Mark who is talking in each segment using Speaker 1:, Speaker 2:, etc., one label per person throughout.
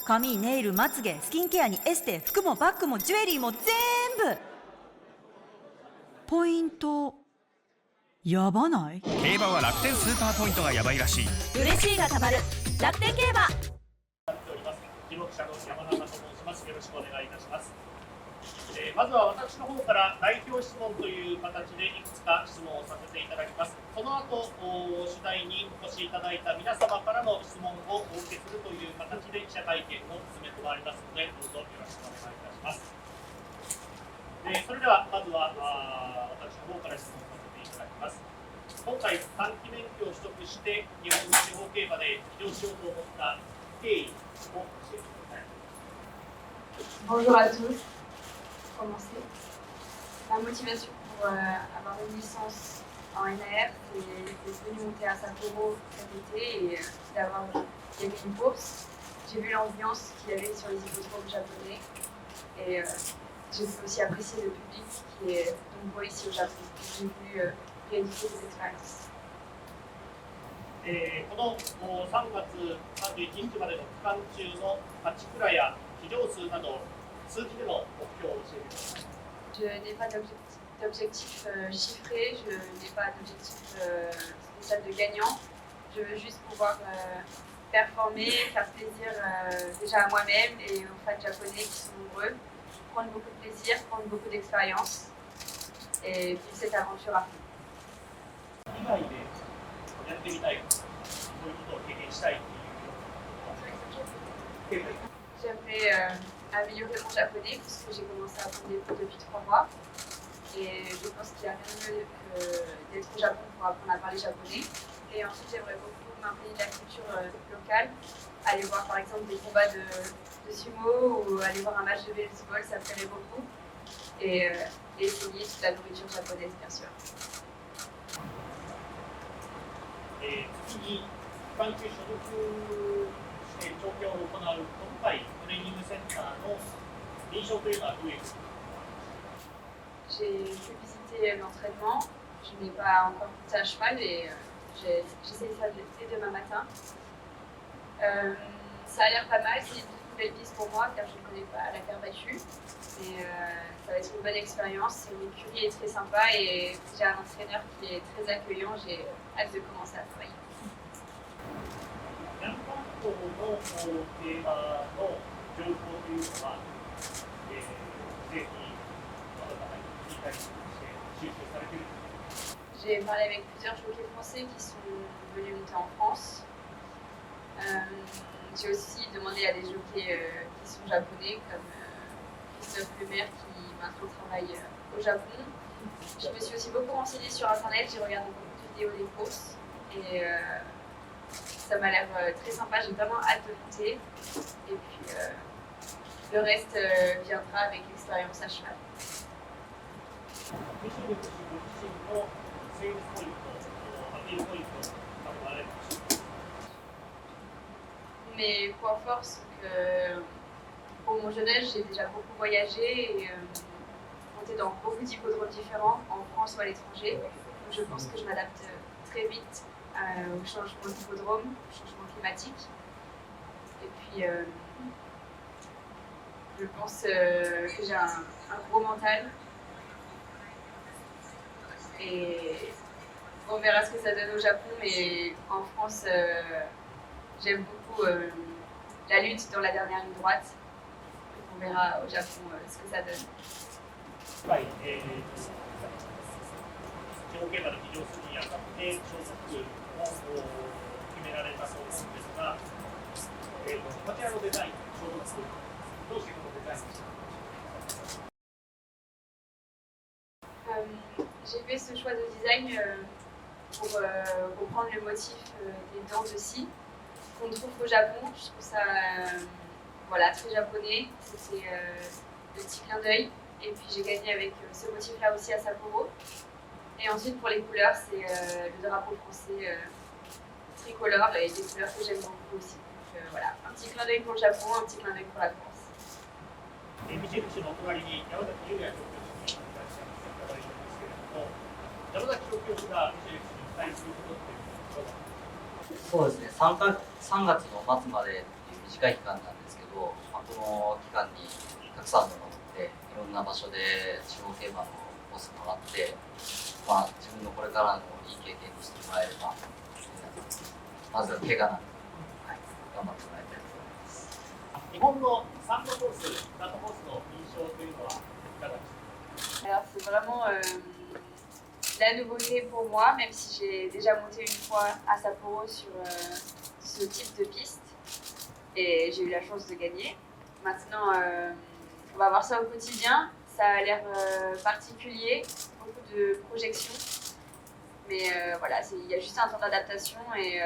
Speaker 1: 髪、ネイル、まつげ、スキンケアにエステ、服もバッグもジュエリーも全部ポイントやばない？
Speaker 2: 競馬は楽天スーパーポイントがやばいらしい。
Speaker 1: 嬉しいがたまる楽天競馬。
Speaker 3: 記録者の山中と申します。よろしくお願いいたします。まずは私の方から代表質問という形でいくつか質問をさせていただきます。その後、主題にお越しいただいた皆様からの質問をお受けするという形で記者会見を進めてまいりますので、どうぞよろしくお願いいたします。それではまずは私の方から質問させていただきます。今回短期免許を取得して日本地方競馬で起業しようと思った経緯を教えてください。
Speaker 4: Bonjour à tous. Pour commencer, la motivation pour avoir une licence en NAR, c'est de venir monter à Sapporo cet été et d'avoir il y avait une course. J'ai vu l'ambiance qu'il y avait sur les hippodromes japonais et j'ai aussi apprécié le public qui est nombreux ici au Japon. J'ai voulu rééditer ces expériences.
Speaker 3: この3月31日までの期間中の勝ち倉や騎乗数など数字での目標を教えてください。
Speaker 4: Je n'ai pas d'objectif chiffré, je n'ai pas d'objectif spécial de gagnant. Je veux juste pouvoir performer, faire plaisir déjà à moi-même et aux fans japonais qui sont nombreux, prendre beaucoup de plaisir, prendre beaucoup d'expérience et vivre cette aventure à fond.
Speaker 3: 以外でやってみたいこと、そういうことを経験したいっていう。
Speaker 4: J'aimerais améliorer mon japonais puisque j'ai commencé à apprendre des cours depuis 3 mois et je pense qu'il n'y a rien de mieux que d'être au Japon pour apprendre à parler japonais. Et ensuite j'aimerais beaucoup m'imprégner de la culture locale, aller voir par exemple des combats de sumo ou aller voir un match de baseball, ça me plairait beaucoup et essayer toute la nourriture japonaise bien sûr.
Speaker 3: 次に一般級所属して調教を行う今回トレーニングセンターの印象というのはどういうことですか？
Speaker 4: J'ai pu visiter l'entraînement, je n'ai pas encore monté à cheval et j'essaie ça dès demain matin. Ça a l'air pas mal, c'est une nouvelle piste pour moi car je ne connais pas la terre battue. Et ça va être une bonne expérience, l'écurie est très sympa et j'ai un entraîneur qui est très accueillant, j'ai hâte de commencer à travailler.
Speaker 3: ジャンパン校の競馬の情報というのは、ぜひまだまだ聞いたりして収集されているんですか？
Speaker 4: J'ai parlé avec plusieurs jockeys français qui sont venus monter en France. J'ai aussi demandé à des jockeys qui sont japonais comme Christophe Lemaire qui maintenant travaille au Japon. Je me suis aussi beaucoup renseignée sur internet, j'ai regardé beaucoup de vidéos des courses et ça m'a l'air très sympa, j'ai vraiment hâte de monter et puis le reste viendra avec l'expérience à cheval. Mes points forts sont que pour mon jeune âge, j'ai déjà beaucoup voyagé et monté dans beaucoup d'hippodromes différents, en France ou à l'étranger. Donc je pense que je m'adapte très vite au changement d'hippodrome, au changement climatique. Et puis je pense que j'ai un gros mental. Et on verra ce que ça donne au Japon, mais en France, j'aime beaucoup la lutte dans la dernière ligne droite. On verra au Japon ce que ça donne.
Speaker 3: はい、地方競馬で起業するにあたって所属を決められたと思うんですが、こちらのデザイン、所属どうしてこのデザインをしたんですか？
Speaker 4: J'ai fait ce choix de design pour reprendre le motif des dents de scie qu'on trouve au Japon. Je trouve ça voilà, très japonais, c'était le petit clin d'œil. Et puis j'ai gagné avec ce motif-là aussi à Sapporo. Et ensuite pour les couleurs, c'est le drapeau français tricolore et des couleurs que j'aime beaucoup aussi. Donc voilà, un petit clin d'œil pour le Japon, un petit clin d'œil pour la France.
Speaker 3: 三菱のお隣に山崎優也調教師にいらっしゃいただいてますけれども、山崎調教師が三菱に期待することっていうのはどうですか？
Speaker 5: そうですね、3月の末までっていう短い期間なんですけど、この期間にたくさんの乗っていろんな場所で地方競馬のコース回って、自分のこれからのいい経験にしてもらえればいいなと思います。まずは怪我なく、頑張ってもらいたいと思います。
Speaker 3: 日本のサンドコース、スタートコースの印象というのはいかがですか？
Speaker 4: Alors c'est vraiment la nouveauté pour moi, même si j'ai déjà monté une fois à Sapporo sur ce type de piste et j'ai eu la chance de gagner. Maintenant, on va voir ça au quotidien. Ça a l'air particulier, beaucoup de projections, mais voilà, il y a juste un temps d'adaptation et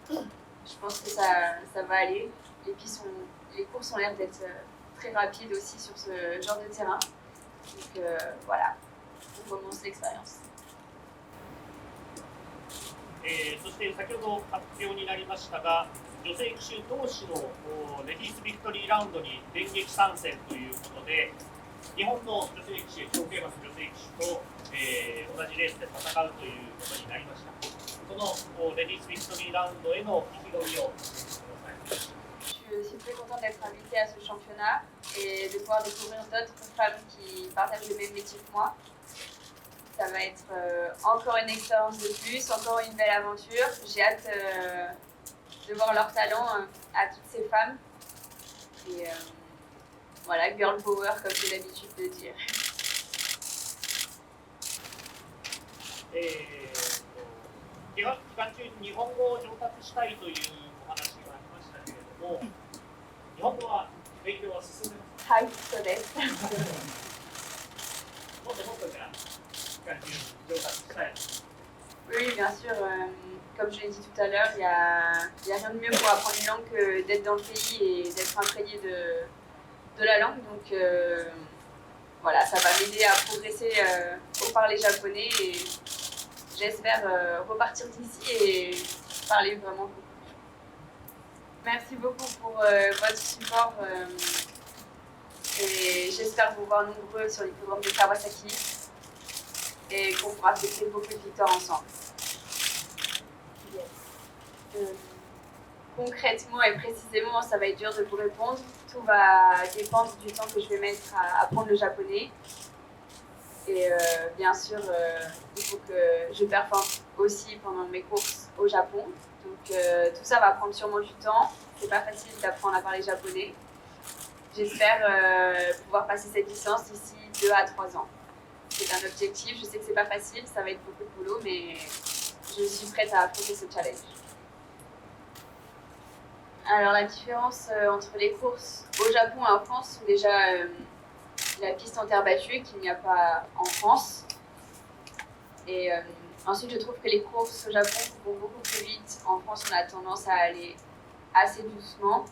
Speaker 4: je pense que ça va aller. Les courses ont l'air d'être très rapides aussi sur ce genre de terrain. Donc voilà, on commence l'expérience.
Speaker 3: そして先ほど発表になりましたが、女性騎手同士のレディースビクトリーラウンドに電撃参戦ということで、日本の女性騎手、地方競馬の女性騎手と、同じレースで戦うということになりました。そのレディースビクトリーラウンドへの意気込みを教えてください。
Speaker 4: Je suis très contente d'être invitée à ce championnat et de pouvoir découvrir d'autres femmes qui partagent le même métier que moi. Ça va être encore une expérience de plus, encore une belle aventure. J'ai hâte de voir leur talent à toutes ces femmes. Et voilà, girl power comme j'ai l'habitude de dire.
Speaker 3: 期間中に日本語を上達したいというお話がありましたけれども、日本語は勉強は進んでますか？
Speaker 4: はい、そうです。
Speaker 3: もっともっとじゃあ期間中に上達したい。
Speaker 4: Oui, bien sûr. Comme je l'ai dit tout à l'heure, il y a rien de mieux pour apprendre une langue que d'être dans le pays et d'être imprégné de la langue. Donc voilà, ça va m'aider à progresser au parler japonais et j'espère repartir d'ici et parler vraiment beaucoup. Merci beaucoup pour votre support et j'espère vous voir nombreux sur les programmes de Kawasaki et qu'on pourra fêter beaucoup de victoires ensemble. Concrètement et précisément, ça va être dur de vous répondre. Tout va dépendre du temps que je vais mettre à apprendre le japonais. Et bien sûr, il faut que je performe aussi pendant mes courses au Japon. Donc tout ça va prendre sûrement du temps. C'est pas facile d'apprendre à parler japonais. J'espère pouvoir passer cette licence d'ici 2 à 3 ans. C'est un objectif. Je sais que c'est pas facile, ça va être beaucoup de boulot, mais je suis prête à affronter ce challenge. Alors la différence entre les courses au Japon et en France sont déjà la piste en terre battue qu'il n'y a pas en France. Et ensuite je trouve que les courses au Japon vont beaucoup plus vite. En France on a tendance à aller assez doucement,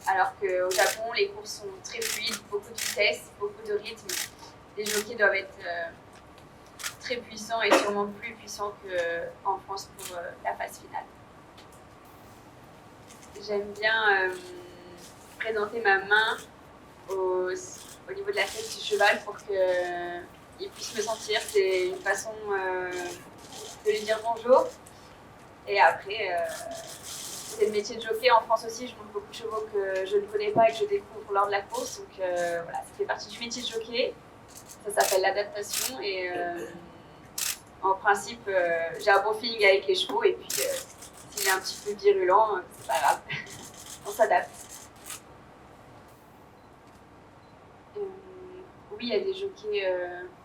Speaker 4: alors qu'au Japon les courses sont très fluides, beaucoup de vitesse, beaucoup de rythme. Les jockeys doivent être très puissants et sûrement plus puissants qu'en France pour la phase finale. J'aime bien présenter ma main au niveau de la tête du cheval pour qu'il puisse me sentir. C'est une façon de lui dire bonjour. Et après, c'est le métier de jockey. En France aussi, je monte beaucoup de chevaux que je ne connais pas et que je découvre lors de la course. Donc voilà, ça fait partie du métier de jockey. Ça s'appelle l'adaptation. Et en principe, j'ai un bon feeling avec les chevaux. Et puis, s'il est un petit peu virulent, c'est pas grave. On s'adapte. Oui, il y a des jockeys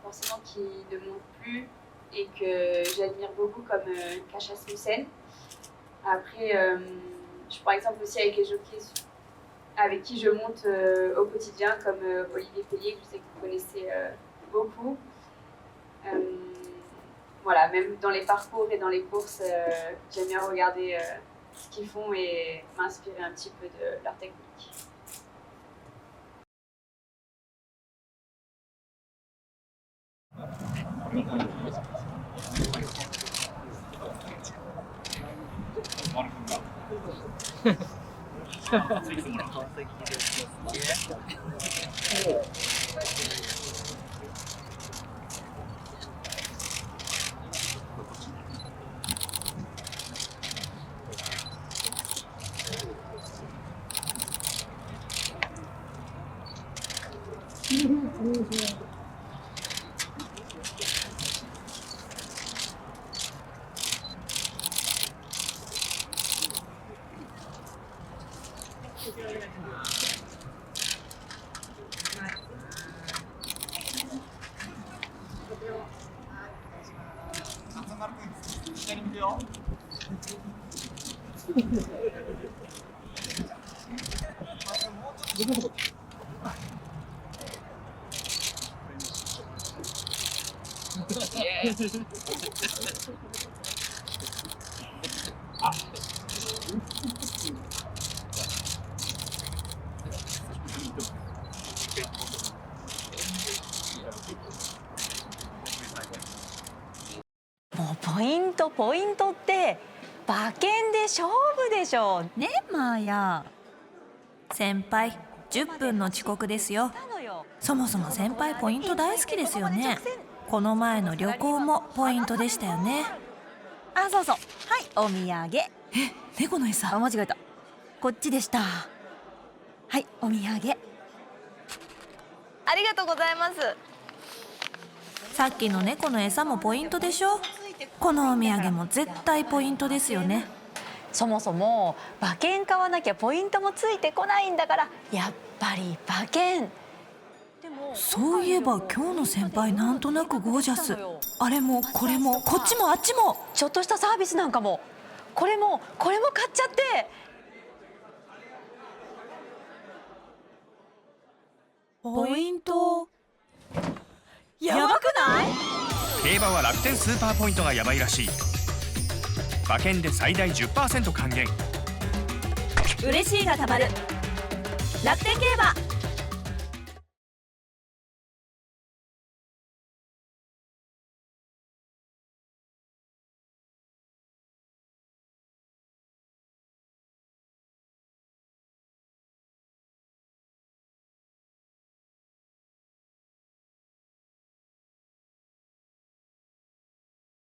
Speaker 4: forcément qui ne montent plus et que j'admire beaucoup comme Kasia Asmussen. Après, je prends exemple aussi avec les jockeys avec qui je monte au quotidien, comme Olivier Pellier, que je sais que vous connaissez beaucoup. Voilà, même dans les parcours et dans les courses, j'aime bien regarder ce qu'ils font et m'inspirer un petit peu de leur technique.
Speaker 1: もうポイントって馬券で勝負でしょね、マーヤ。
Speaker 6: 先輩10分の遅刻ですよ。そもそも先輩ポイント大好きですよね。この前の旅行もポイントでしたよね。
Speaker 1: あ、そうそう、はい、お土産。
Speaker 6: 猫の餌。
Speaker 1: あ、間違えた。こっちでした。はい、お土産。ありがとうございます。
Speaker 6: さっきの猫の餌もポイントでしょ。このお土産も絶対ポイントですよね。
Speaker 1: そもそも馬券買わなきゃポイントもついてこないんだから、やっぱり馬券。
Speaker 6: そういえば今日の先輩なんとなくゴージャス。あれもこれもこっちもあっちも
Speaker 1: ちょっとしたサービスなんかもこれも買っちゃって。
Speaker 6: ポイント
Speaker 1: やばくない？
Speaker 2: 競馬は楽天スーパーポイントがやばいらしい。馬券で最大 10% 還元。
Speaker 6: 嬉しいがたまる楽天競馬。